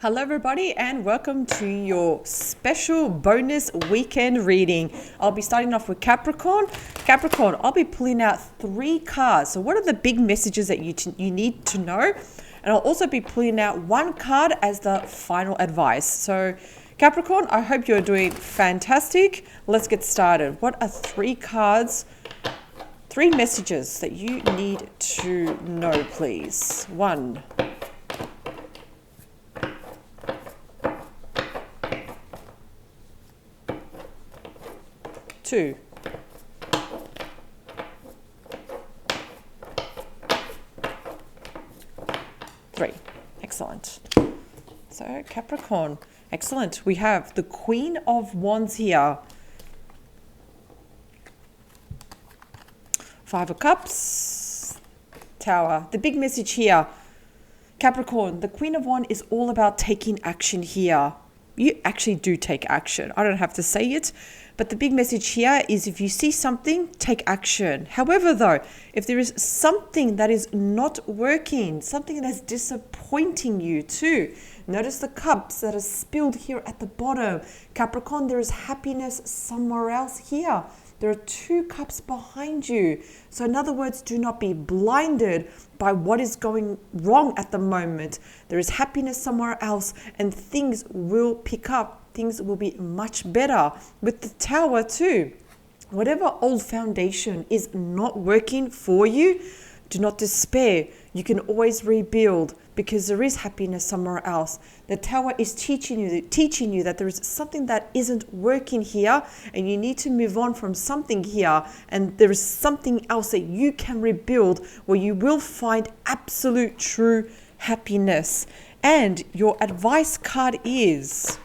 Hello everybody and welcome to your special bonus weekend reading. I'll be starting off with Capricorn. Capricorn, I'll be pulling out 3 cards. So what are the big messages that you need to know? And I'll also be pulling out 1 card as the final advice. So Capricorn, I hope you're doing fantastic. Let's get started. What are 3 cards, 3 messages that you need to know, please? 1. 2. 3. Excellent. So Capricorn, excellent. We have the Queen of Wands here. 5 of Cups, Tower. The big message here, Capricorn, the Queen of Wands is all about taking action here. You actually do take action. I don't have to say it. But the big message here is if you see something, take action. However, though, if there is something that is not working, something that's disappointing you too, notice the cups that are spilled here at the bottom. Capricorn, there is happiness somewhere else here. There are 2 cups behind you. So in other words, do not be blinded by what is going wrong at the moment. There is happiness somewhere else and things will pick up. Things will be much better. With the Tower too, whatever old foundation is not working for you, do not despair. You can always rebuild because there is happiness somewhere else. The Tower is teaching you that there is something that isn't working here and you need to move on from something here, and there is something else that you can rebuild where you will find absolute true happiness. And your advice card is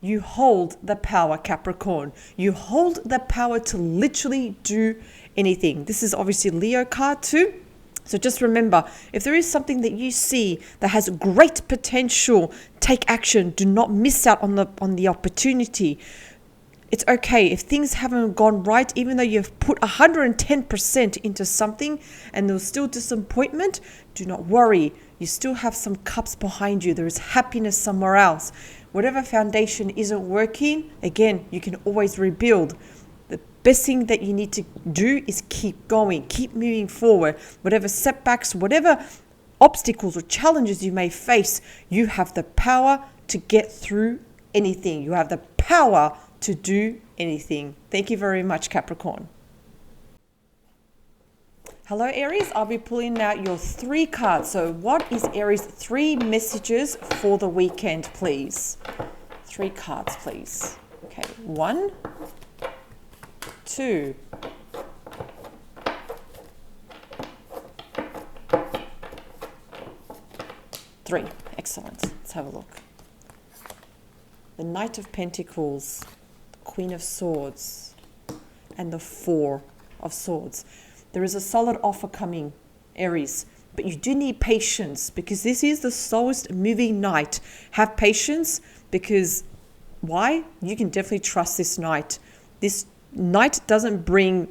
you hold the power, Capricorn. You hold the power to literally do anything. This is obviously Leo card too. So just remember, if there is something that you see that has great potential, take action. Do not miss out on the opportunity. It's okay if things haven't gone right, even though you've put 110% into something and there's still disappointment, do not worry. You still have some cups behind you. There is happiness somewhere else. Whatever foundation isn't working, again, you can always rebuild. The best thing that you need to do is keep going, keep moving forward. Whatever setbacks, whatever obstacles or challenges you may face, you have the power to get through anything. You have the power to do anything. Thank you very much, Capricorn. Hello Aries, I'll be pulling out your 3 cards. So what is Aries' 3 messages for the weekend, please? 3 cards, please. Okay, 1, 2, 3. Excellent. Let's have a look. The Knight of Pentacles, the Queen of Swords, and the 4 of Swords. There is a solid offer coming, Aries, but you do need patience because this is the slowest moving night. Have patience because why? You can definitely trust this night. This night doesn't bring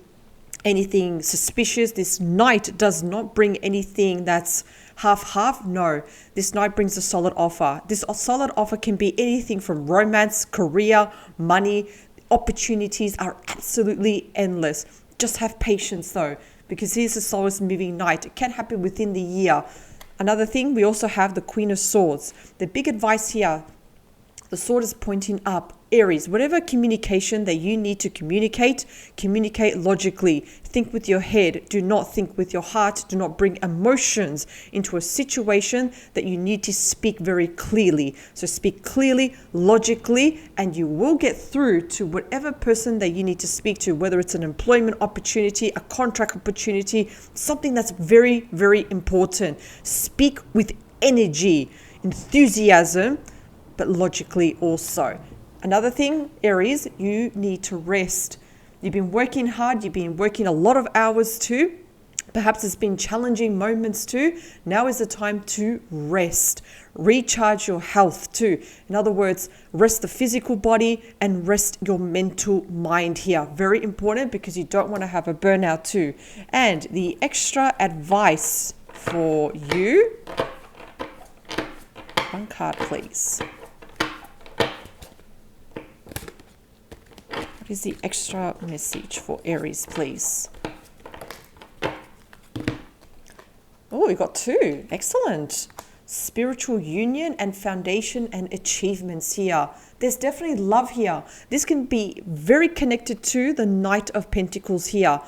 anything suspicious. This night does not bring anything that's half. No, this night brings a solid offer. This solid offer can be anything from romance, career, money. Opportunities are absolutely endless. Just have patience though, because here's the slowest moving night. It can happen within the year. Another thing, we also have the Queen of Swords. The big advice here, the sword is pointing up. Aries, whatever communication that you need to communicate logically. Think with your head. Do not think with your heart. Do not bring emotions into a situation that you need to speak very clearly. So speak clearly, logically, and you will get through to whatever person that you need to speak to, whether it's an employment opportunity, a contract opportunity, something that's very, very important. Speak with energy, enthusiasm, but logically also. Another thing, Aries, you need to rest. You've been working hard. You've been working a lot of hours too. Perhaps it's been challenging moments too. Now is the time to rest, recharge your health too. In other words, rest the physical body and rest your mental mind here. Very important because you don't want to have a burnout too. And the extra advice for you, one card please. What is the extra message for Aries, please? Oh, we got two. Excellent. Spiritual union and foundation and achievements here. There's definitely love here. This can be very connected to the Knight of Pentacles here.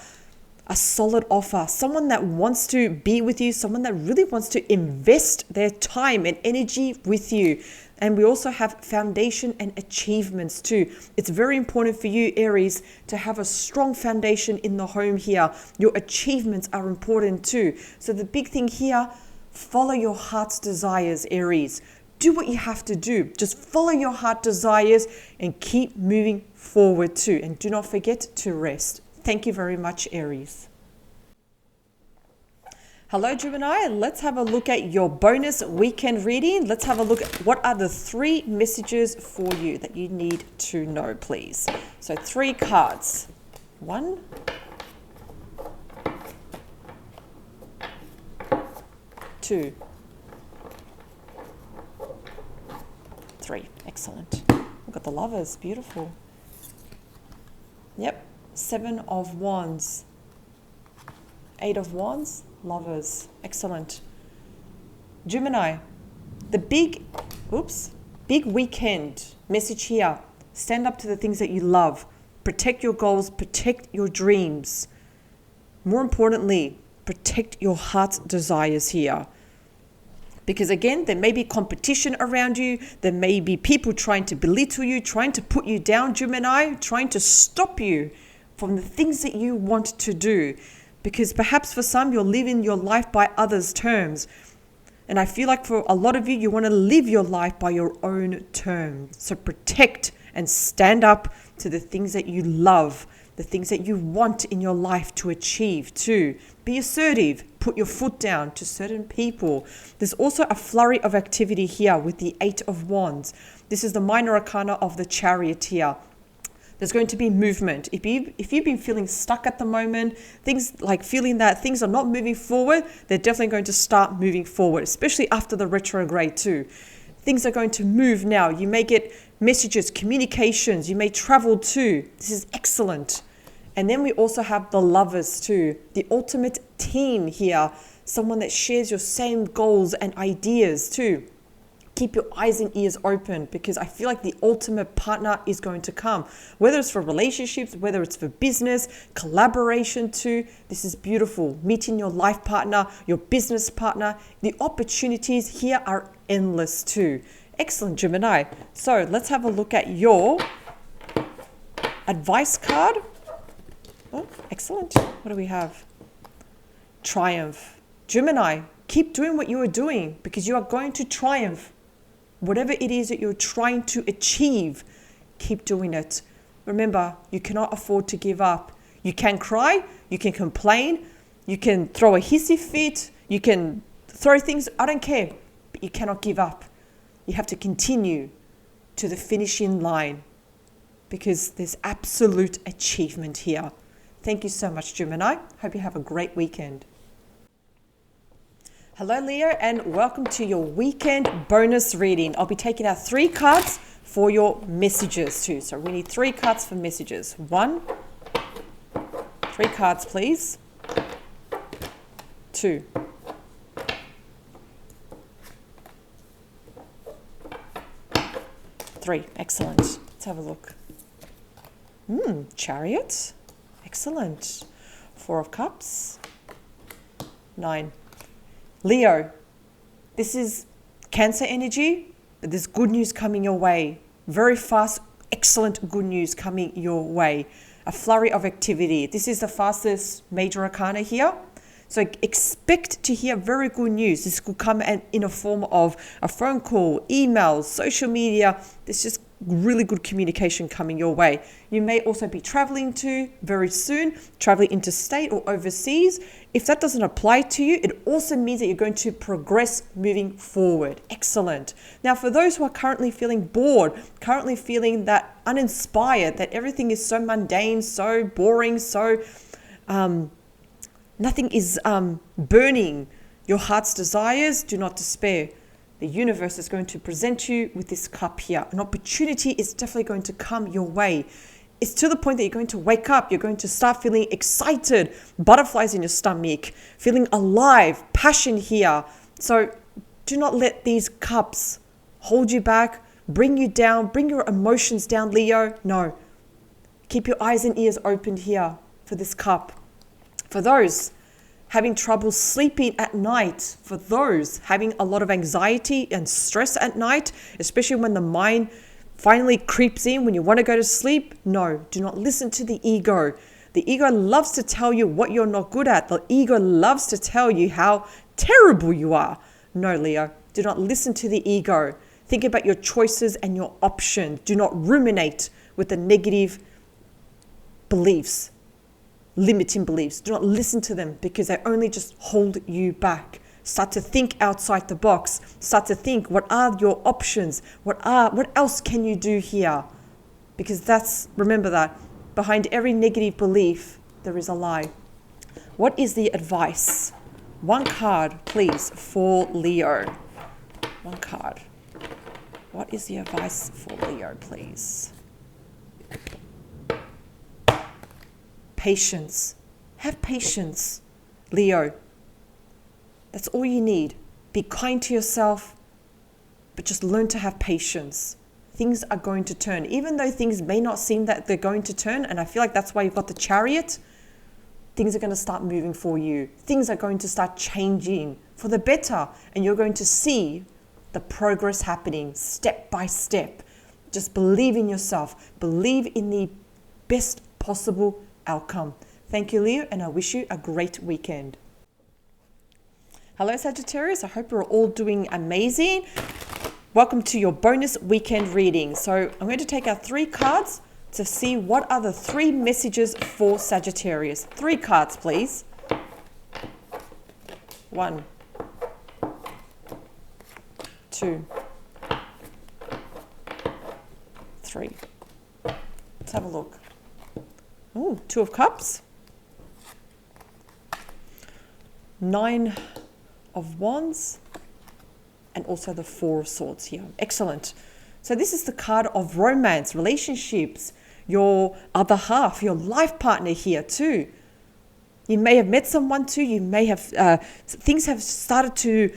A solid offer. Someone that wants to be with you. Someone that really wants to invest their time and energy with you. And we also have foundation and achievements too. It's very important for you, Aries, to have a strong foundation in the home here. Your achievements are important too. So the big thing here, follow your heart's desires, Aries. Do what you have to do. Just follow your heart desires and keep moving forward too. And do not forget to rest. Thank you very much, Aries. Hello, Gemini. Let's have a look at your bonus weekend reading. Let's have a look at what are the 3 messages for you that you need to know, please. So 3 cards. 1, 2, 3. Excellent. We've got the Lovers. Beautiful. Yep. 7 of Wands. 8 of Wands. Lovers. Excellent. Gemini, the big weekend message here. Stand up to the things that you love. Protect your goals. Protect your dreams. More importantly, protect your heart's desires here. Because again, there may be competition around you. There may be people trying to belittle you, trying to put you down, Gemini, trying to stop you from the things that you want to do. Because perhaps for some, you're living your life by others' terms. And I feel like for a lot of you, you want to live your life by your own terms. So protect and stand up to the things that you love, the things that you want in your life to achieve too. Be assertive, put your foot down to certain people. There's also a flurry of activity here with the 8 of Wands. This is the minor arcana of the Chariot here. There's going to be movement. If you've been feeling stuck at the moment, things like feeling that things are not moving forward, they're definitely going to start moving forward, especially after the retrograde too. Things are going to move now. You may get messages, communications, you may travel too. This is excellent. And then we also have the Lovers too, the ultimate team here, someone that shares your same goals and ideas too. Keep your eyes and ears open because I feel like the ultimate partner is going to come. Whether it's for relationships, whether it's for business, collaboration too. This is beautiful. Meeting your life partner, your business partner. The opportunities here are endless too. Excellent, Gemini. So let's have a look at your advice card. Oh, excellent. What do we have? Triumph. Gemini, keep doing what you are doing because you are going to triumph. Whatever it is that you're trying to achieve, keep doing it. Remember, you cannot afford to give up. You can cry, you can complain, you can throw a hissy fit, you can throw things, I don't care, but you cannot give up. You have to continue to the finishing line because there's absolute achievement here. Thank you so much, Gemini. Hope you have a great weekend. Hello, Leo, and welcome to your weekend bonus reading. I'll be taking out 3 cards for your messages too. So we need 3 cards for messages. 1, 3 cards, please. 2, 3. Excellent. Let's have a look. Chariot. Excellent. 4 of Cups. 9. Leo, this is Cancer energy, but there's good news coming your way. Very fast, excellent good news coming your way. A flurry of activity. This is the fastest major arcana here. So expect to hear very good news. This could come in a form of a phone call, emails, social media. There's just really good communication coming your way. You may also be traveling to very soon, traveling interstate or overseas. If that doesn't apply to you, it also means that you're going to progress moving forward. Excellent. Now, for those who are currently feeling bored, currently feeling that uninspired, that everything is so mundane, so boring, so nothing is burning your heart's desires, do not despair. The universe is going to present you with this cup here. An opportunity is definitely going to come your way. It's to the point that you're going to wake up. You're going to start feeling excited, butterflies in your stomach, feeling alive, passion here. So do not let these cups hold you back, bring you down, bring your emotions down, Leo. No. Keep your eyes and ears open here for this cup. For those having trouble sleeping at night, for those having a lot of anxiety and stress at night, especially when the mind finally creeps in when you want to go to sleep, no, do not listen to the ego. The ego loves to tell you what you're not good at. The ego loves to tell you how terrible you are. No, Leo, do not listen to the ego. Think about your choices and your options. Do not ruminate with the negative beliefs, limiting beliefs. Do not listen to them because they only just hold you back. Start to think outside the box. Start to think, what are your options? What else can you do here? Because remember that, behind every negative belief, there is a lie. What is the advice? One card, please, for Leo. One card. What is the advice for Leo, please? Patience. Have patience, Leo. That's all you need. Be kind to yourself, but just learn to have patience. Things are going to turn. Even though things may not seem that they're going to turn, and I feel like that's why you've got the Chariot, things are going to start moving for you. Things are going to start changing for the better, and you're going to see the progress happening step by step. Just believe in yourself. Believe in the best possible outcome. Thank you, Leo, and I wish you a great weekend. Hello, Sagittarius. I hope you're all doing amazing. Welcome to your bonus weekend reading. So I'm going to take out 3 cards to see what are the 3 messages for Sagittarius. 3 cards, please. 1, 2, 3. Let's have a look. Oh, 2 of Cups. 9 of Wands. And also the 4 of Swords here. Excellent. So this is the card of romance, relationships, your other half, your life partner here too. You may have met someone too. You may have, things have started to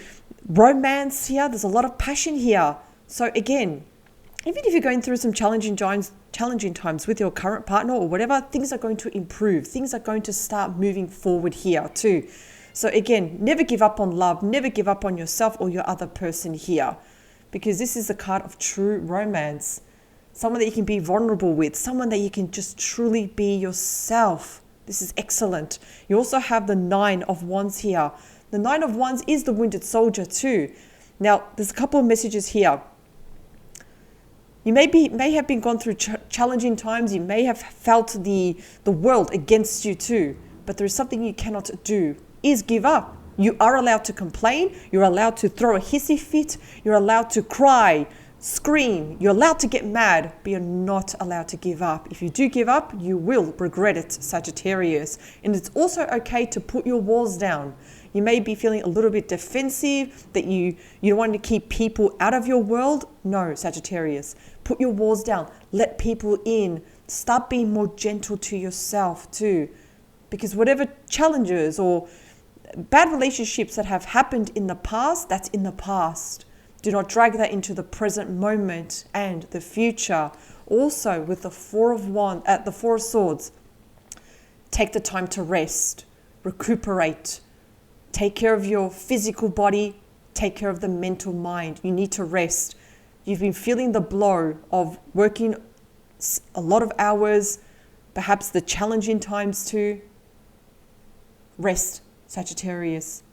romance here. There's a lot of passion here. So again, even if you're going through some challenging times with your current partner or whatever, things are going to improve. Things are going to start moving forward here too. So again, never give up on love. Never give up on yourself or your other person here, because this is the card of true romance. Someone that you can be vulnerable with, someone that you can just truly be yourself. This is excellent. You also have the 9 of Wands here. The 9 of Wands is the wounded soldier too. Now, there's a couple of messages here. You may have been gone through challenging times. You may have felt the world against you too. But there is something you cannot do, is give up. You are allowed to complain. You're allowed to throw a hissy fit. You're allowed to cry, scream. You're allowed to get mad, but you're not allowed to give up. If you do give up, you will regret it, Sagittarius. And it's also okay to put your walls down. You may be feeling a little bit defensive, that you want to keep people out of your world. No, Sagittarius. Put your walls down. Let people in. Start being more gentle to yourself too. Because whatever challenges or bad relationships that have happened in the past, that's in the past. Do not drag that into the present moment and the future. Also, with the 4 of Swords, take the time to rest, recuperate, take care of your physical body, take care of the mental mind. You need to rest. You've been feeling the blow of working a lot of hours, perhaps the challenging times too. Rest, Sagittarius.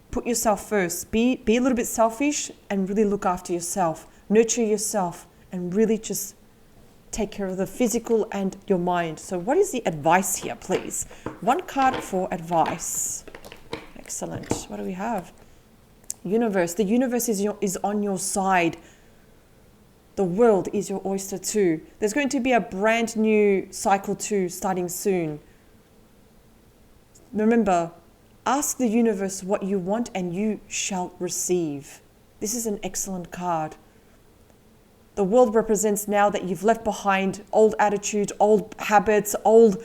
Put yourself first. Be a little bit selfish and really look after yourself. Nurture yourself and really just take care of the physical and your mind. So what is the advice here, please? One card for advice. Excellent. What do we have? Universe. The universe is on your side. The world is your oyster too. There's going to be a brand new cycle too starting soon. Remember, ask the universe what you want and you shall receive. This is an excellent card. The world represents now that you've left behind old attitudes, old habits, old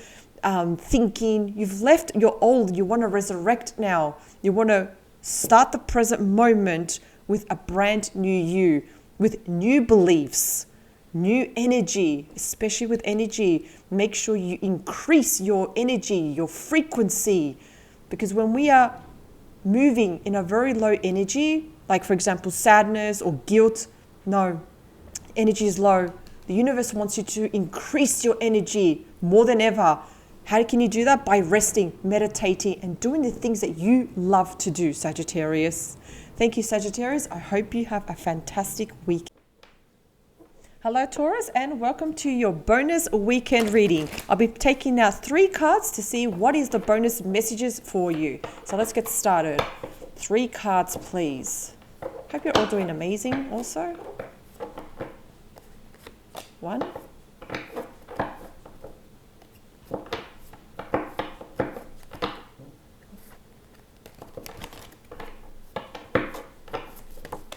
thinking. You've left your old. You want to resurrect now. You want to start the present moment with a brand new you, with new beliefs, new energy, especially with energy. Make sure you increase your energy, your frequency, because when we are moving in a very low energy, like for example, sadness or guilt, no, energy is low. The universe wants you to increase your energy more than ever. How can you do that? By resting, meditating, and doing the things that you love to do, Sagittarius. Thank you, Sagittarius. I hope you have a fantastic week. Hello, Taurus, and welcome to your bonus weekend reading. I'll be taking now 3 cards to see what is the bonus messages for you. So let's get started. 3 cards, please. Hope you're all doing amazing also. 1.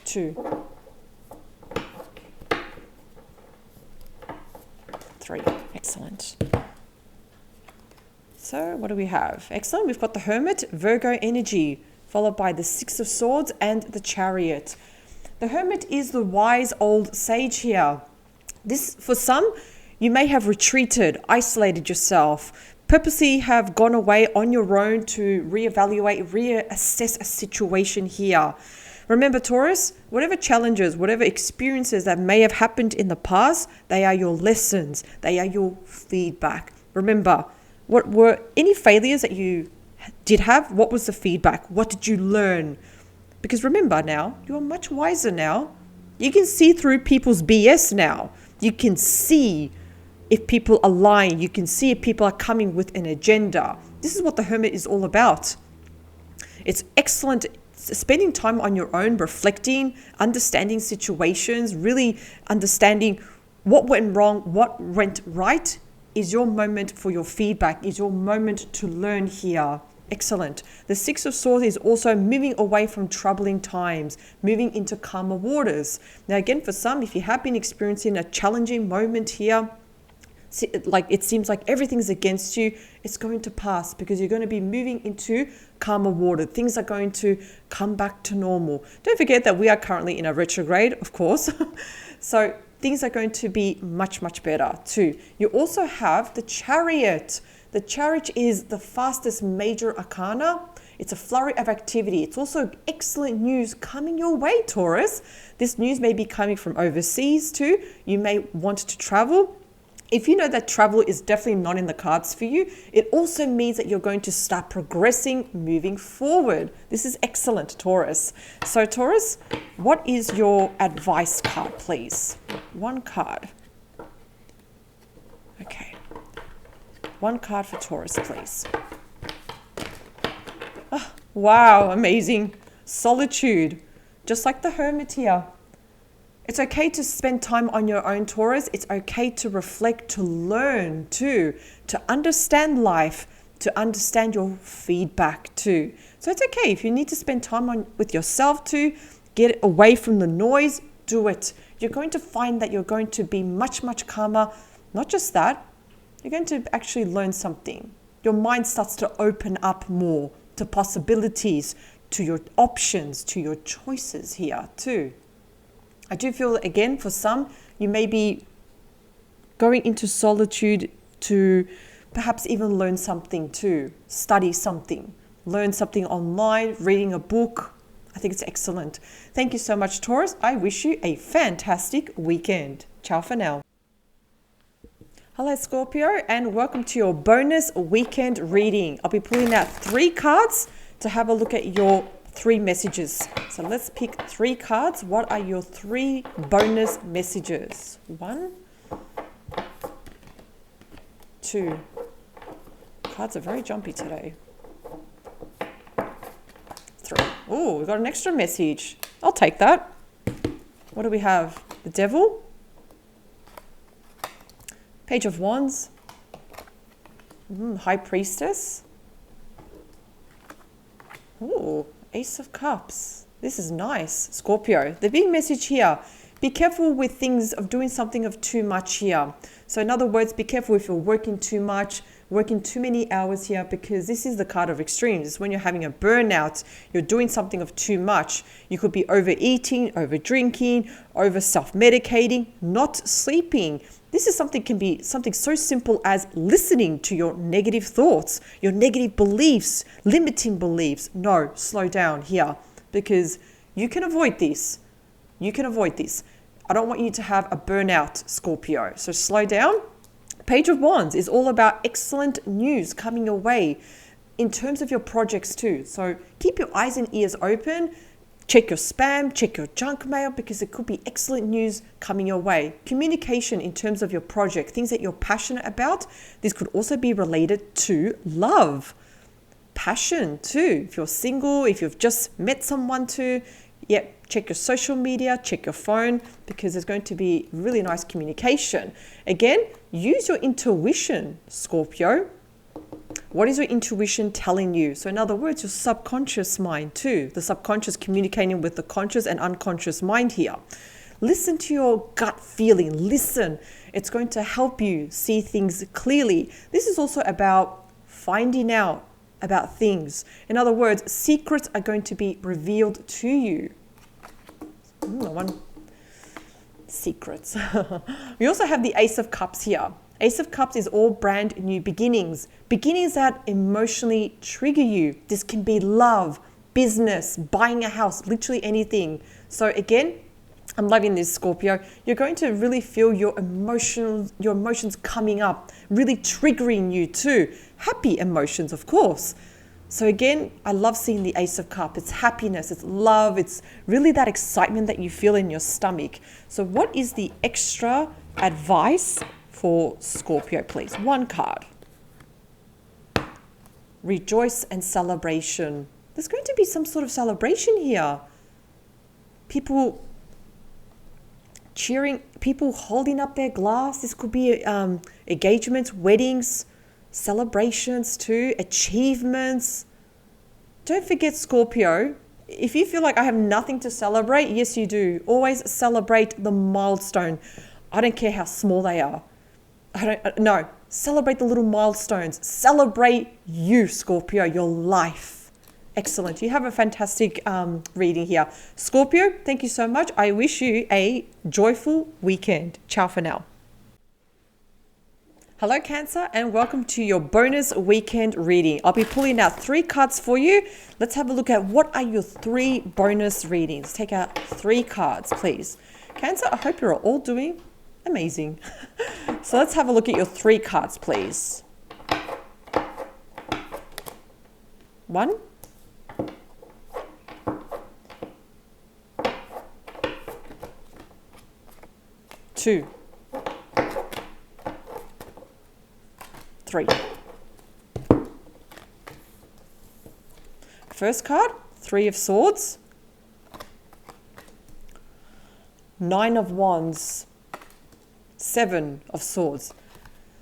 2. 3. Excellent. So what do we have? Excellent. We've got the Hermit, Virgo energy, followed by the 6 of Swords and the Chariot. The Hermit is the wise old sage here. This, for some, you may have retreated, isolated yourself, purposely have gone away on your own to reevaluate, reassess a situation here. Remember, Taurus, whatever challenges, whatever experiences that may have happened in the past, they are your lessons. They are your feedback. Remember, what were any failures that you did have? What was the feedback? What did you learn? Because remember now, you are much wiser now. You can see through people's BS now. You can see if people are lying. You can see if people are coming with an agenda. This is what the Hermit is all about. It's excellent spending time on your own, reflecting, understanding situations, really understanding what went wrong, what went right is your moment for your feedback, is your moment to learn here. Excellent. The 6 of Swords is also moving away from troubling times, moving into calmer waters. Now again, for some, if you have been experiencing a challenging moment here, like it seems like everything's against you, it's going to pass because you're going to be moving into calmer water. Things are going to come back to normal. Don't forget that we are currently in a retrograde, of course. So things are going to be much, much better too. You also have the Chariot. The Chariot is the fastest major arcana. It's a flurry of activity. It's also excellent news coming your way, Taurus. This news may be coming from overseas too. You may want to travel. If you know that travel is definitely not in the cards for you, it also means that you're going to start progressing, moving forward. This is excellent, Taurus. So Taurus, what is your advice card, please? 1 card. Okay. 1 card for Taurus, please. Oh, wow, amazing. Solitude, just like the Hermit here. It's okay to spend time on your own, Taurus. It's okay to reflect, to learn too, to understand life, to understand your feedback too. So it's okay if you need to spend time with yourself to get away from the noise, do it. You're going to find that you're going to be much, much calmer. Not just that, you're going to actually learn something. Your mind starts to open up more to possibilities, to your options, to your choices here too. I do feel, again, for some, you may be going into solitude to perhaps even learn something too, study something, learn something online, reading a book. I think it's excellent. Thank you so much, Taurus. I wish you a fantastic weekend. Ciao for now. Hello, Scorpio, and welcome to your bonus weekend reading. I'll be pulling out 3 cards to have a look at your 3 messages. So let's pick 3 cards. What are your 3 bonus messages? 1, 2. Cards are very jumpy today. 3. Oh, we got an extra message. I'll take that. What do we have? The Devil. Page of Wands. High Priestess. Oh, Ace of Cups. This is nice. Scorpio. The big message here. Be careful with things of doing something of too much here. So in other words, be careful if you're working too much, working too many hours here, because this is the card of extremes. It's when you're having a burnout, you're doing something of too much. You could be overeating, over drinking, over self-medicating, not sleeping. This is something, can be something so simple as listening to your negative thoughts, your negative beliefs, limiting beliefs. No, slow down here, because you can avoid this. You can avoid this. I don't want you to have a burnout, Scorpio. So slow down. Page of Wands is all about excellent news coming your way in terms of your projects too. So keep your eyes and ears open. Check your spam, check your junk mail, because it could be excellent news coming your way. Communication in terms of your project, things that you're passionate about. This could also be related to love, passion too. If you're single, if you've just met someone too, check your social media, check your phone, because there's going to be really nice communication. Again, use your intuition, Scorpio. What is your intuition telling you? So in other words, your subconscious mind too. The subconscious communicating with the conscious and unconscious mind here. Listen to your gut feeling. Listen. It's going to help you see things clearly. This is also about finding out about things. In other words, secrets are going to be revealed to you. Secrets. We also have the Ace of Cups here. Ace of Cups is all brand new beginnings. Beginnings that emotionally trigger you. This can be love, business, buying a house, literally anything. So again, I'm loving this, Scorpio. You're going to really feel your emotions coming up, really triggering you too. Happy emotions, of course. So again, I love seeing the Ace of Cups. It's happiness, it's love, it's really that excitement that you feel in your stomach. So what is the extra advice for Scorpio, please? 1 card. Rejoice and celebration. There's going to be some sort of celebration here. People cheering, people holding up their glass. This could be engagements, weddings, celebrations too, achievements. Don't forget, Scorpio, if you feel like I have nothing to celebrate, yes you do. Always celebrate the milestone. I don't care how small they are. No, celebrate the little milestones. Celebrate you, Scorpio, your life. Excellent. You have a fantastic reading here. Scorpio, thank you so much. I wish you a joyful weekend. Ciao for now. Hello Cancer, and welcome to your bonus weekend reading. I'll be pulling out 3 cards for you. Let's have a look at what are your 3 bonus readings. Take out 3 cards, please. Cancer, I hope you're all doing amazing. So let's have a look at your 3 cards, please. 1, 2, 3. First card, 3 of Swords, 9 of Wands, 7 of Swords.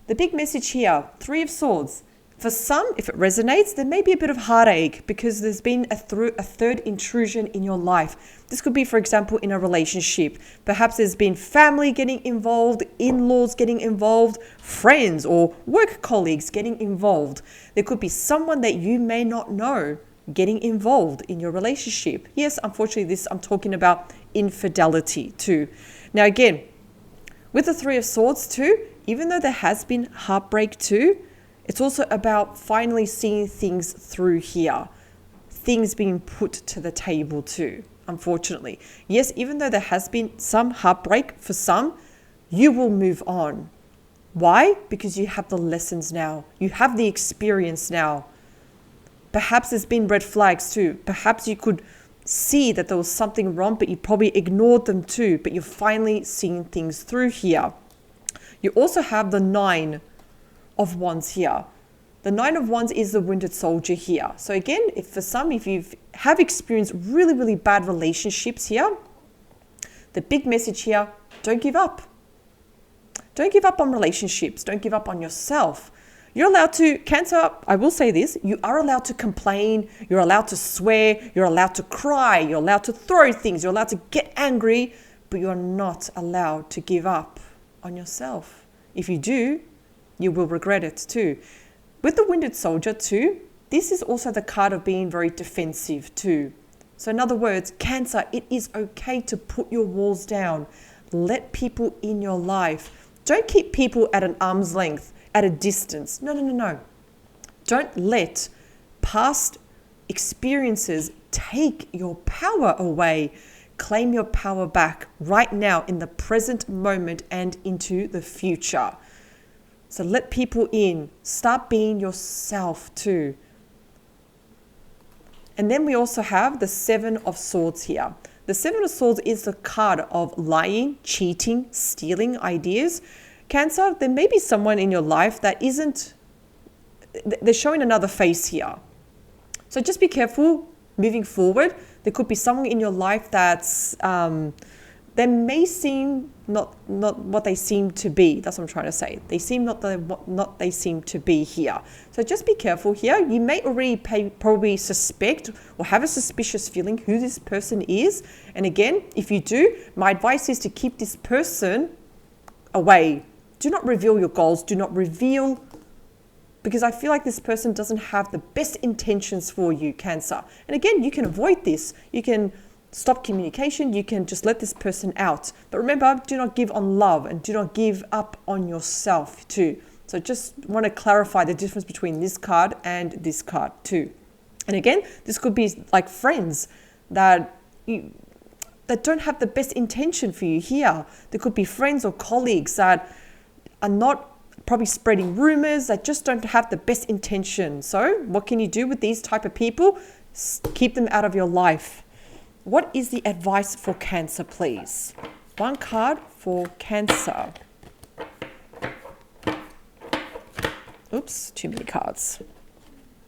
The big message here, 3 of Swords. For some, if it resonates, there may be a bit of heartache because there's been a third intrusion in your life. This could be, for example, in a relationship. Perhaps there's been family getting involved, in-laws getting involved, friends or work colleagues getting involved. There could be someone that you may not know getting involved in your relationship. Yes, unfortunately, I'm talking about infidelity too. Now, again, with the 3 of Swords too, even though there has been heartbreak too, it's also about finally seeing things through here. Things being put to the table too, unfortunately. Yes, even though there has been some heartbreak for some, you will move on. Why? Because you have the lessons now. You have the experience now. Perhaps there's been red flags too. Perhaps you could see that there was something wrong, but you probably ignored them too. But you're finally seeing things through here. You also have the 9 of Wands here. The 9 of Wands is the wounded soldier here. So again, if for some, if you have experienced really, really bad relationships here, the big message here, don't give up. Don't give up on relationships. Don't give up on yourself. You're allowed to, Cancer, I will say this, you are allowed to complain, you're allowed to swear, you're allowed to cry, you're allowed to throw things, you're allowed to get angry, but you're not allowed to give up on yourself. If you do, you will regret it too. With the wounded soldier too, this is also the card of being very defensive too. So in other words, Cancer, it is okay to put your walls down. Let people in your life. Don't keep people at an arm's length, at a distance. No. Don't let past experiences take your power away. Claim your power back right now in the present moment and into the future. So let people in. Start being yourself too. And then we also have the 7 of Swords here. The 7 of Swords is the card of lying, cheating, stealing ideas. Cancer, there may be someone in your life that isn't, they're showing another face here. So just be careful moving forward. There could be someone in your life that's, they may seem not what they seem to be. That's what I'm trying to say. They seem not they seem to be here. So just be careful here. You may already probably suspect or have a suspicious feeling who this person is. And again, if you do, my advice is to keep this person away. Do not reveal your goals. Do not reveal, because I feel like this person doesn't have the best intentions for you, Cancer. And again, you can avoid this. You can stop communication. You can just let this person out. But remember, do not give on love and do not give up on yourself too. So just want to clarify the difference between this card and this card too. And again, this could be like friends that don't have the best intention for you here. There could be friends or colleagues that are not probably spreading rumors, that just don't have the best intention. So what can you do with these type of people? Keep them out of your life. What is the advice for Cancer, please? One card for Cancer. Oops, too many cards.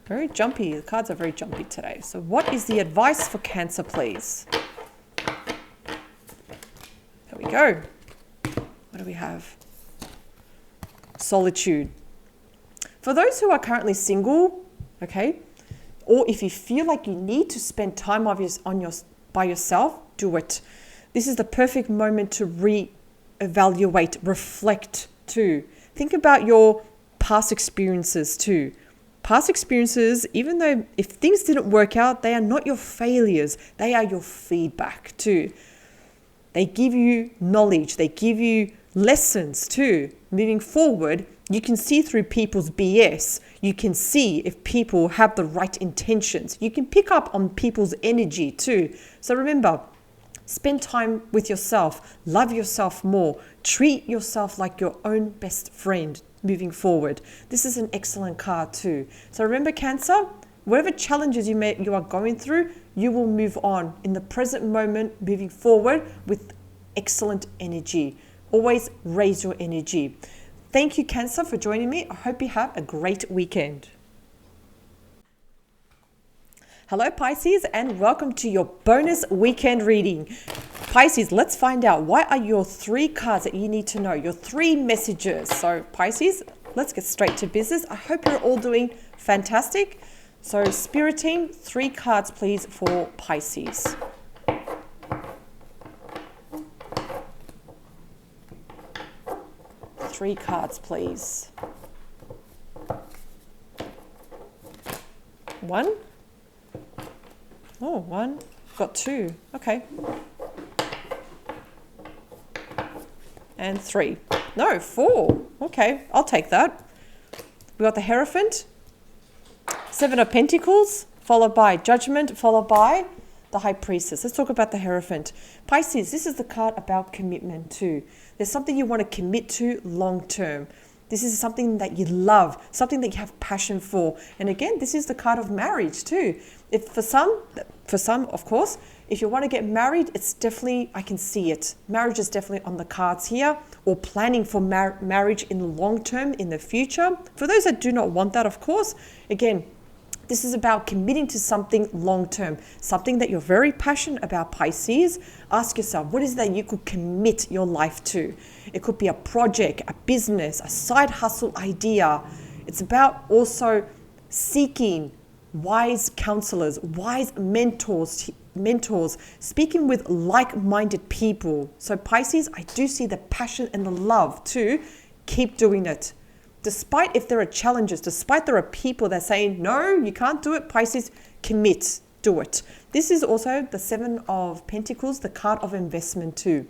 Very jumpy. The cards are very jumpy today. So what is the advice for Cancer, please? There we go. What do we have? Solitude. For those who are currently single, okay, or if you feel like you need to spend time by yourself, do it. This is the perfect moment to reevaluate, reflect too. Think about your past experiences too. Past experiences, even though if things didn't work out, they are not your failures. They are your feedback too. They give you knowledge. They give you lessons too. Moving forward, you can see through people's BS. You can see if people have the right intentions. You can pick up on people's energy too. So remember, spend time with yourself. Love yourself more. Treat yourself like your own best friend moving forward. This is an excellent card too. So remember, Cancer, whatever challenges you are going through, you will move on in the present moment, moving forward with excellent energy. Always raise your energy. Thank you, Cancer, for joining me. I hope you have a great weekend. Hello, Pisces, and welcome to your bonus weekend reading. Pisces, let's find out what are your 3 cards that you need to know, your 3 messages. So Pisces, let's get straight to business. I hope you're all doing fantastic. So Spirit team, 3 cards please for Pisces. Three cards, please. 1. Oh, 1. Got 2. Okay. And 3. No, 4. Okay, I'll take that. We got the Hierophant, 7 of Pentacles, followed by Judgment, followed by the High Priestess. Let's talk about the Hierophant. Pisces, this is the card about commitment too. There's something you want to commit to long term. This is something that you love, something that you have passion for. And again, this is the card of marriage too. If for some, of course, if you want to get married, it's definitely, I can see it. Marriage is definitely on the cards here, or planning for marriage in the long term, in the future. For those that do not want that, of course, again, this is about committing to something long term, something that you're very passionate about, Pisces. Ask yourself, what is that you could commit your life to? It could be a project, a business, a side hustle idea. It's about also seeking wise counselors, wise mentors, speaking with like-minded people. So Pisces, I do see the passion and the love to keep doing it. Despite if there are challenges, despite there are people that are saying, no, you can't do it, Pisces, commit, do it. This is also the Seven of Pentacles, the card of investment too.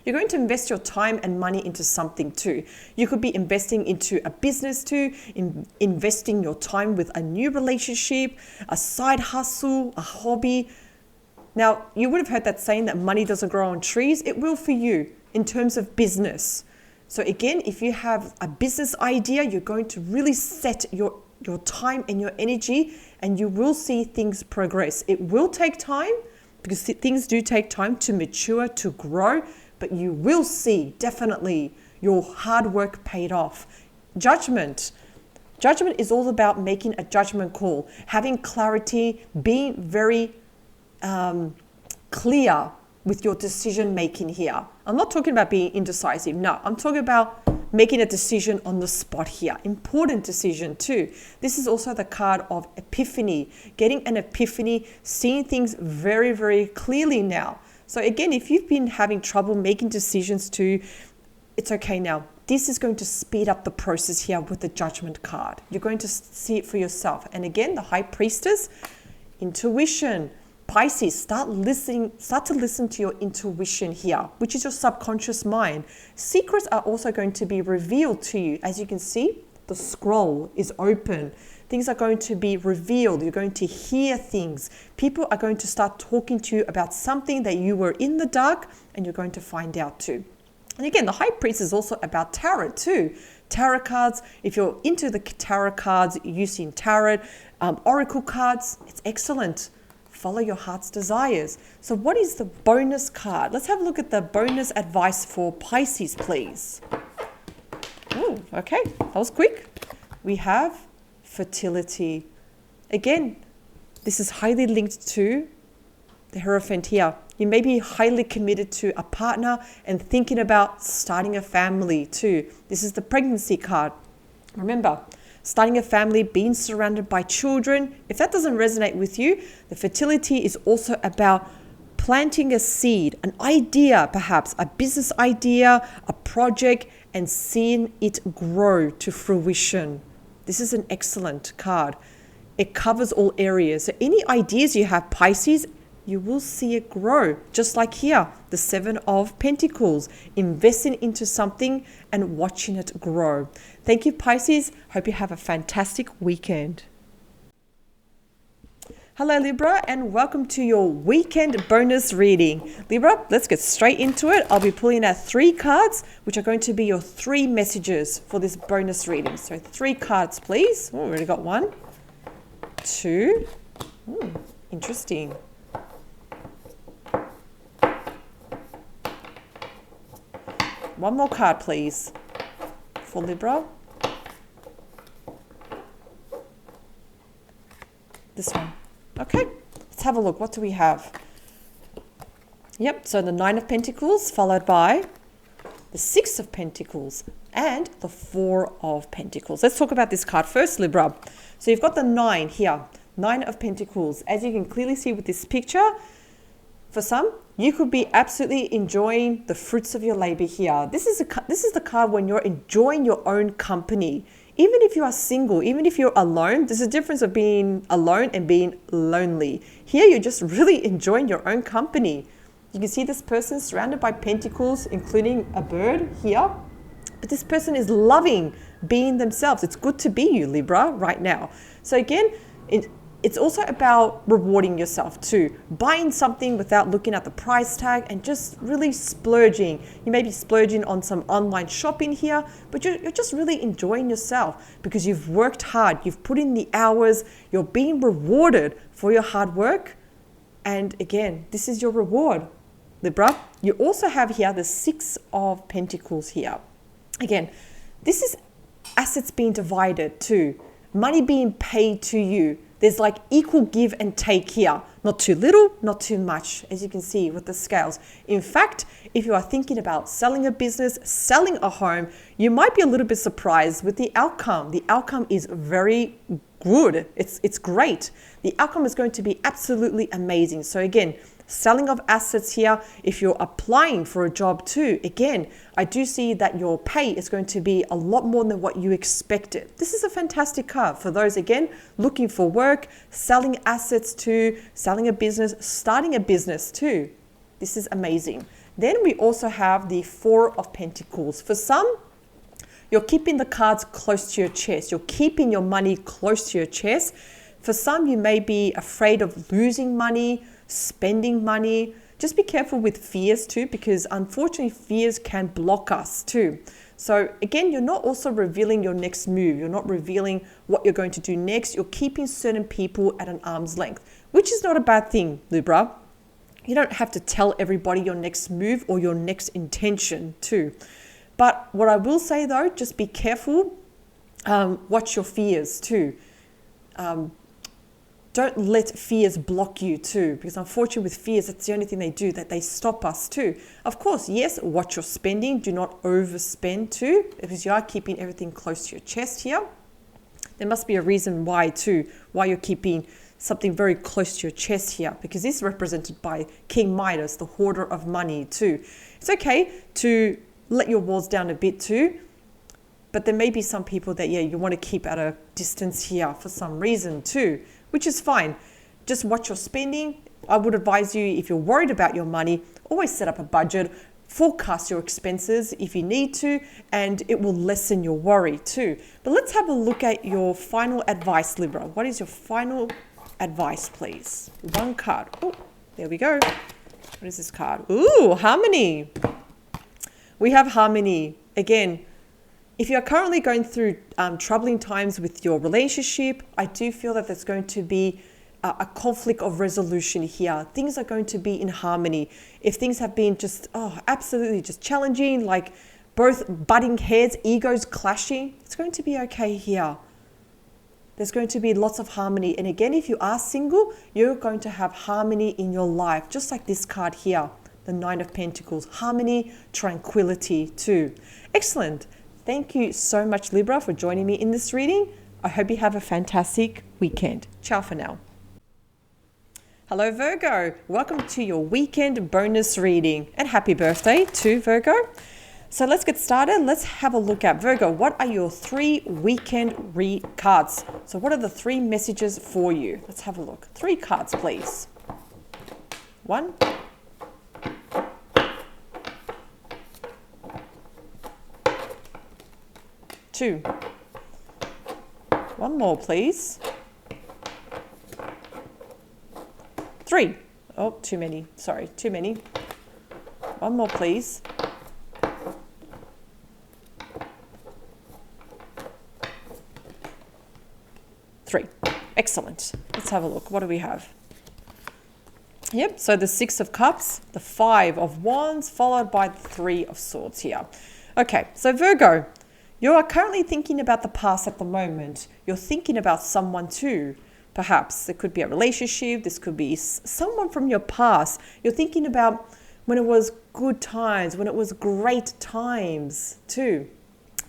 You're going to invest your time and money into something too. You could be investing into a business too, investing your time with a new relationship, a side hustle, a hobby. Now, you would have heard that saying that money doesn't grow on trees. It will for you in terms of business. So again, if you have a business idea, you're going to really set your time and your energy, and you will see things progress. It will take time, because things do take time to mature, to grow, but you will see definitely your hard work paid off. Judgment is all about making a judgment call, having clarity, being very clear with your decision making here. I'm not talking about being indecisive. No, I'm talking about making a decision on the spot here. Important decision too. This is also the card of epiphany, getting an epiphany, seeing things very, very clearly now. So again, if you've been having trouble making decisions too, it's okay now. This is going to speed up the process here with the Judgment card. You're going to see it for yourself. And again, the High Priestess, intuition. Pisces, start to listen to your intuition here, which is your subconscious mind. Secrets are also going to be revealed to you. As you can see, the scroll is open. Things are going to be revealed. You're going to hear things. People are going to start talking to you about something that you were in the dark, and you're going to find out too. And again, the High Priest is also about tarot too. Tarot cards, if you're into the tarot cards, using tarot, oracle cards, it's excellent. Follow your heart's desires. So what is the bonus card? Let's have a look at the bonus advice for Pisces, please. Oh, okay, that was quick. We have fertility. Again, this is highly linked to the Hierophant here. You may be highly committed to a partner and thinking about starting a family too. This is the pregnancy card. Remember, starting a family, being surrounded by children. If that doesn't resonate with you, the fertility is also about planting a seed, an idea, perhaps a business idea, a project, and seeing it grow to fruition. This is an excellent card. It covers all areas. So any ideas you have, Pisces, you will see it grow. Just like here, the Seven of Pentacles, investing into something and watching it grow. Thank you, Pisces. Hope you have a fantastic weekend. Hello, Libra, and welcome to your weekend bonus reading. Libra, let's get straight into it. I'll be pulling out 3 cards, which are going to be your 3 messages for this bonus reading. So 3 cards, please. Oh, we already got 1, 2. Interesting. One more card, please, for Libra. This one. Okay, let's have a look. What do we have? Yep, so the 9 of Pentacles followed by the 6 of Pentacles and the 4 of Pentacles. Let's talk about this card first, Libra. So you've got the 9 here, 9 of Pentacles. As you can clearly see with this picture, for some, you could be absolutely enjoying the fruits of your labor here. This is the card when you're enjoying your own company. Even if you are single, even if you're alone, there's a difference of being alone and being lonely. Here, you're just really enjoying your own company. You can see this person surrounded by pentacles, including a bird here. But this person is loving being themselves. It's good to be you, Libra, right now. So again, It's also about rewarding yourself too. Buying something without looking at the price tag and just really splurging. You may be splurging on some online shopping here, but you're just really enjoying yourself because you've worked hard. You've put in the hours. You're being rewarded for your hard work. And again, this is your reward, Libra. You also have here the Six of Pentacles here. Again, this is assets being divided too. Money being paid to you. There's like equal give and take here. Not too little, not too much, as you can see with the scales. In fact, if you are thinking about selling a business, selling a home, you might be a little bit surprised with the outcome. The outcome is very good. It's great. The outcome is going to be absolutely amazing. So again, selling of assets here. If you're applying for a job too, again, I do see that your pay is going to be a lot more than what you expected. This is a fantastic card for those, again, looking for work, selling assets too, selling a business, starting a business too. This is amazing. Then we also have the Four of Pentacles. For some, you're keeping the cards close to your chest. You're keeping your money close to your chest. For some, you may be afraid of losing money, spending money. Just be careful with fears too, because unfortunately fears can block us too. So again, you're not also revealing your next move. You're not revealing what you're going to do next. You're keeping certain people at an arm's length, which is not a bad thing, Libra. You don't have to tell everybody your next move or your next intention too. But what I will say though, just be careful. Watch your fears too. Don't let fears block you too, because unfortunately with fears, that's the only thing they do, that they stop us too. Of course, yes, watch your spending. Do not overspend too, because you are keeping everything close to your chest here. There must be a reason why too, why you're keeping something very close to your chest here, because this is represented by King Midas, the hoarder of money too. It's okay to let your walls down a bit too, but there may be some people that, yeah, you want to keep at a distance here for some reason too, which is fine. Just watch your spending. I would advise you, if you're worried about your money, always set up a budget, forecast your expenses if you need to, and it will lessen your worry too. But let's have a look at your final advice, Libra. What is your final advice, please? One card. Oh, there we go. What is this card? Ooh, harmony. We have harmony. Again, if you're currently going through troubling times with your relationship, I do feel that there's going to be a conflict of resolution here. Things are going to be in harmony. If things have been just, absolutely just challenging, like both butting heads, egos clashing, it's going to be okay here. There's going to be lots of harmony. And again, if you are single, you're going to have harmony in your life, just like this card here, the Nine of Pentacles. Harmony, tranquility too. Excellent. Thank you so much, Libra, for joining me in this reading. I hope you have a fantastic weekend. Ciao for now. Hello, Virgo. Welcome to your weekend bonus reading, and happy birthday to Virgo. So let's get started. Let's have a look at Virgo. What are your 3 weekend cards? So what are the 3 messages for you? Let's have a look. 3 cards, please. 1. 2. 1 more, please. 3. Oh, too many. Sorry, too many. 1 more, please. 3. Excellent. Let's have a look. What do we have? Yep, so the 6 of Cups, the 5 of Wands, followed by the 3 of Swords here. Okay, so Virgo, you are currently thinking about the past at the moment. You're thinking about someone too. Perhaps it could be a relationship. This could be someone from your past. You're thinking about when it was good times, when it was great times too.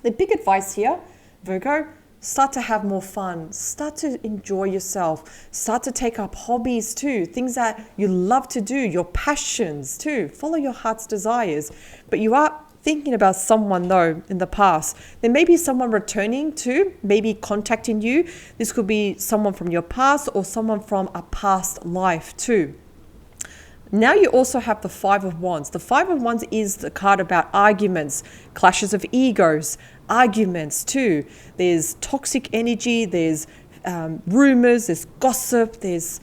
The big advice here, Virgo, start to have more fun. Start to enjoy yourself. Start to take up hobbies too. Things that you love to do, your passions too. Follow your heart's desires. But you are thinking about someone though in the past. There may be someone returning to, maybe contacting you. This could be someone from your past or someone from a past life too. Now you also have the 5 of Wands. The 5 of Wands is the card about arguments, clashes of egos, arguments too. There's toxic energy, there's rumors, there's gossip, there's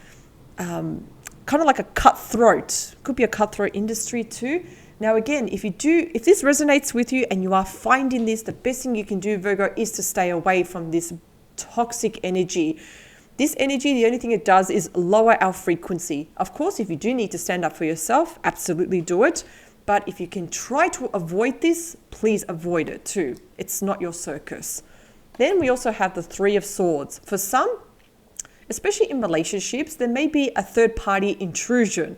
kind of like a cutthroat. Could be a cutthroat industry too. Now again, if this resonates with you and you are finding this, the best thing you can do, Virgo, is to stay away from this toxic energy. This energy, the only thing it does is lower our frequency. Of course, if you do need to stand up for yourself, absolutely do it. But if you can try to avoid this, please avoid it too. It's not your circus. Then we also have the Three of Swords. For some, especially in relationships, there may be a third-party intrusion.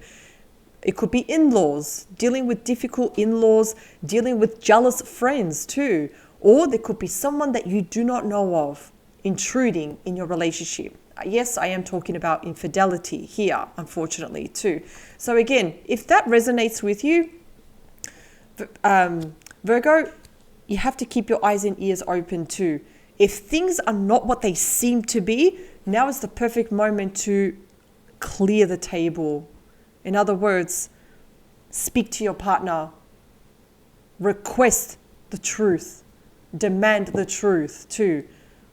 It could be in-laws, dealing with difficult in-laws, dealing with jealous friends too. Or there could be someone that you do not know of intruding in your relationship. Yes, I am talking about infidelity here, unfortunately, too. So again, if that resonates with you, Virgo, you have to keep your eyes and ears open too. If things are not what they seem to be, now is the perfect moment to clear the table. In other words, speak to your partner, request the truth, demand the truth too.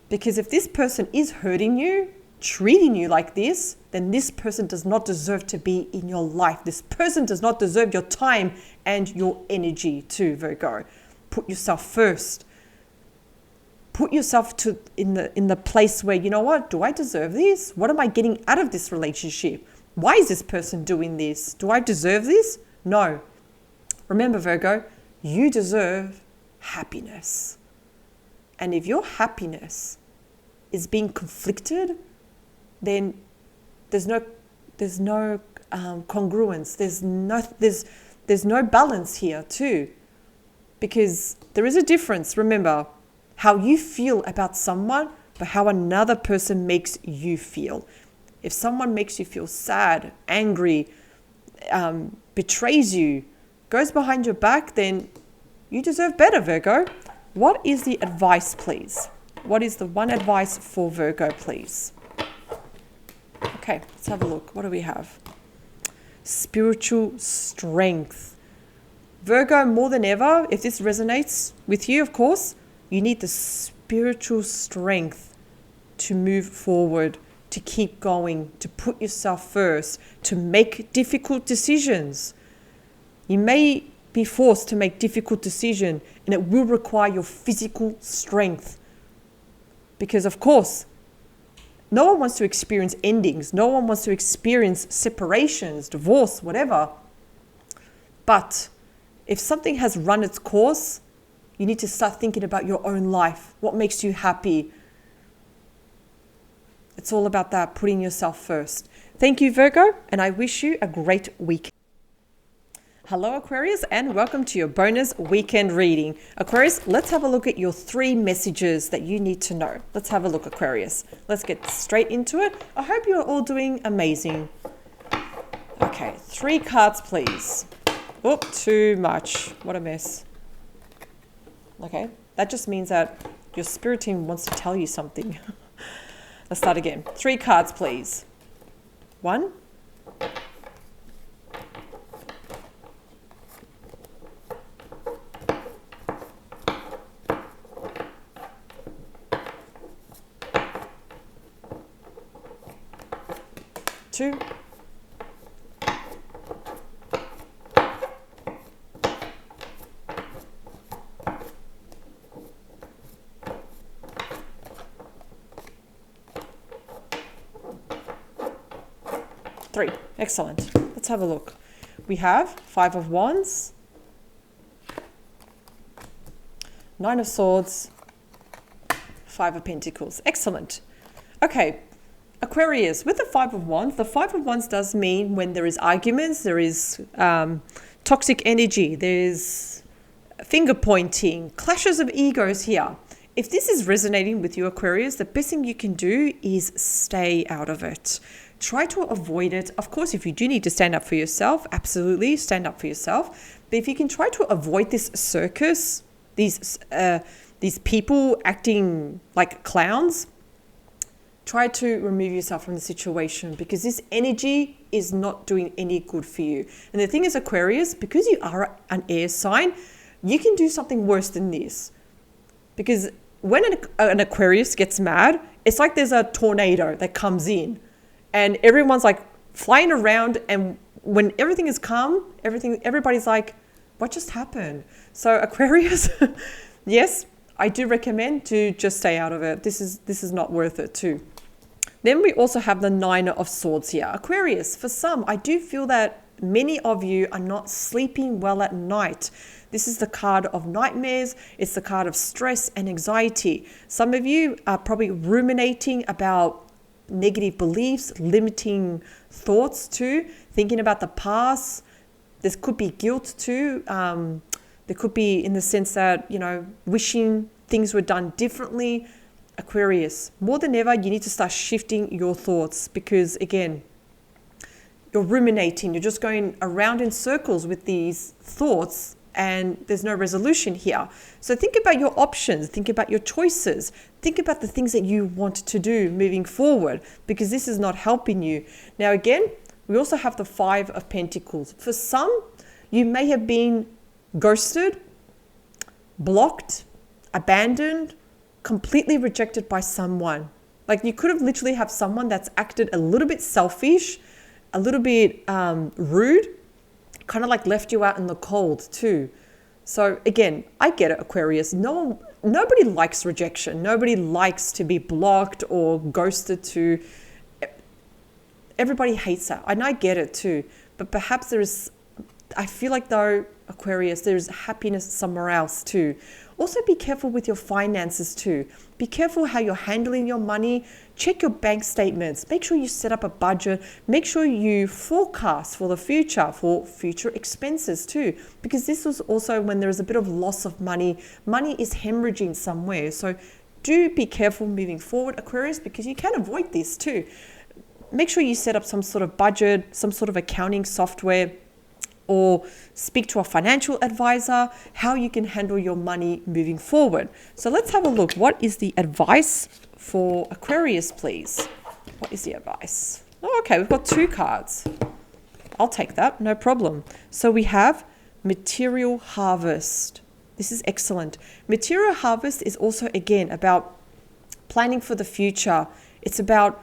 Because if this person is hurting you, treating you like this, then this person does not deserve to be in your life. This person does not deserve your time and your energy too, Virgo. Put yourself first. Put yourself in the place where, you know what, do I deserve this? What am I getting out of this relationship? Why is this person doing this? Do I deserve this? No. Remember, Virgo, you deserve happiness. And if your happiness is being conflicted, then there's no congruence. There's no balance here too, because there is a difference. Remember, how you feel about someone, but how another person makes you feel. If someone makes you feel sad, angry, betrays you, goes behind your back, then you deserve better, Virgo. What is the advice, please? What is the one advice for Virgo, please? Okay, let's have a look. What do we have? Spiritual strength. Virgo, more than ever, if this resonates with you, of course, you need the spiritual strength to move forward, to keep going, to put yourself first, to make difficult decisions. You may be forced to make difficult decisions, and it will require your physical strength. Because, of course, no one wants to experience endings. No one wants to experience separations, divorce, whatever. But if something has run its course, you need to start thinking about your own life. What makes you happy? It's all about that, putting yourself first. Thank you, Virgo, and I wish you a great week. Hello, Aquarius, and welcome to your bonus weekend reading. Aquarius, let's have a look at your 3 messages that you need to know. Let's have a look, Aquarius. Let's get straight into it. I hope you're all doing amazing. Okay, 3 cards, please. Oh, too much. What a mess. Okay, that just means that your spirit team wants to tell you something. Let's start again. 3 cards, please. 1. 2. 3. Excellent. Let's have a look. We have 5 of Wands, 9 of Swords, 5 of Pentacles. Excellent. Okay. Aquarius, with the 5 of Wands, the 5 of Wands does mean when there is arguments, there is toxic energy, there's finger pointing, clashes of egos here. If this is resonating with you, Aquarius, the best thing you can do is stay out of it. Try to avoid it. Of course, if you do need to stand up for yourself, absolutely stand up for yourself. But if you can try to avoid this circus, these people acting like clowns, try to remove yourself from the situation, because this energy is not doing any good for you. And the thing is, Aquarius, because you are an air sign, you can do something worse than this. Because when an Aquarius gets mad, it's like there's a tornado that comes in and everyone's like flying around, and when everything is calm, everybody's like, what just happened? So Aquarius, yes, I do recommend to just stay out of it. This is not worth it too. Then we also have the Nine of Swords here. Aquarius, for some, I do feel that many of you are not sleeping well at night. This is the card of nightmares. It's the card of stress and anxiety. Some of you are probably ruminating about negative beliefs, limiting thoughts too, thinking about the past. This could be guilt too. There could be in the sense that, wishing things were done differently. Aquarius, more than ever, you need to start shifting your thoughts, because again, you're ruminating. You're just going around in circles with these thoughts and there's no resolution here. So think about your options. Think about your choices. Think about the things that you want to do moving forward, because this is not helping you. Now, again, we also have the Five of Pentacles. For some, you may have been ghosted, blocked, abandoned, completely rejected by someone. Like you could have literally have someone that's acted a little bit selfish, a little bit rude, kind of like left you out in the cold too. So again, I get it, Aquarius. Nobody likes rejection. Nobody likes to be blocked or ghosted too. Everybody hates that. And I get it too. But perhaps I feel like though, Aquarius, there's happiness somewhere else too. Also be careful with your finances too. Be careful how you're handling your money. Check your bank statements. Make sure you set up a budget. Make sure you forecast for the future, for future expenses too. Because this was also when there is a bit of loss of money. Money is hemorrhaging somewhere. So do be careful moving forward, Aquarius, because you can avoid this too. Make sure you set up some sort of budget, some sort of accounting software, or speak to a financial advisor, how you can handle your money moving forward. So let's have a look. What is the advice for Aquarius, please? What is the advice? Oh, okay, we've got two cards. I'll take that, no problem. So we have Material Harvest. This is excellent. Material Harvest is also, again, about planning for the future. It's about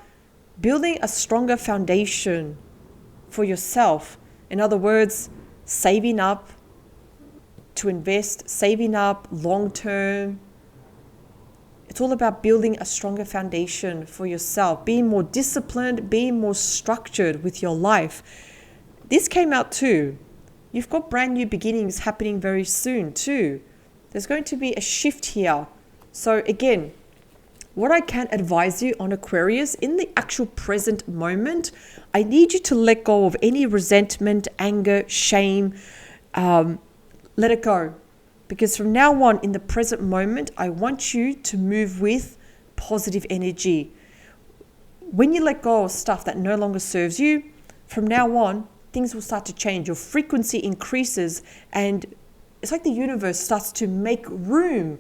building a stronger foundation for yourself. In other words, saving up to invest, saving up long term. It's all about building a stronger foundation for yourself, being more disciplined, being more structured with your life. This came out too. You've got brand new beginnings happening very soon too. There's going to be a shift here. So again, what I can advise you on, Aquarius, in the actual present moment, I need you to let go of any resentment, anger, shame. Let it go. Because from now on, in the present moment, I want you to move with positive energy. When you let go of stuff that no longer serves you, from now on, things will start to change. Your frequency increases, and it's like the universe starts to make room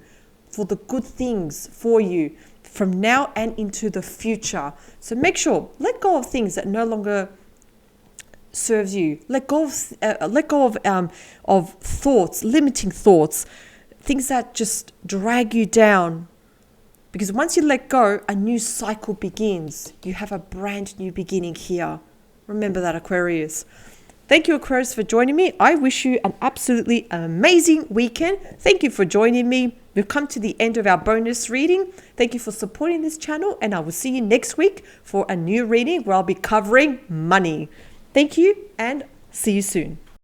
for the good things for you from now and into the future. So make sure, let go of things that no longer serves you. Let go of thoughts, limiting thoughts, things that just drag you down. Because once you let go, a new cycle begins. You have a brand new beginning here. Remember that, Aquarius. Thank you, Aquarius, for joining me. I wish you an absolutely amazing weekend. Thank you for joining me. We've come to the end of our bonus reading. Thank you for supporting this channel, and I will see you next week for a new reading where I'll be covering money. Thank you, and see you soon.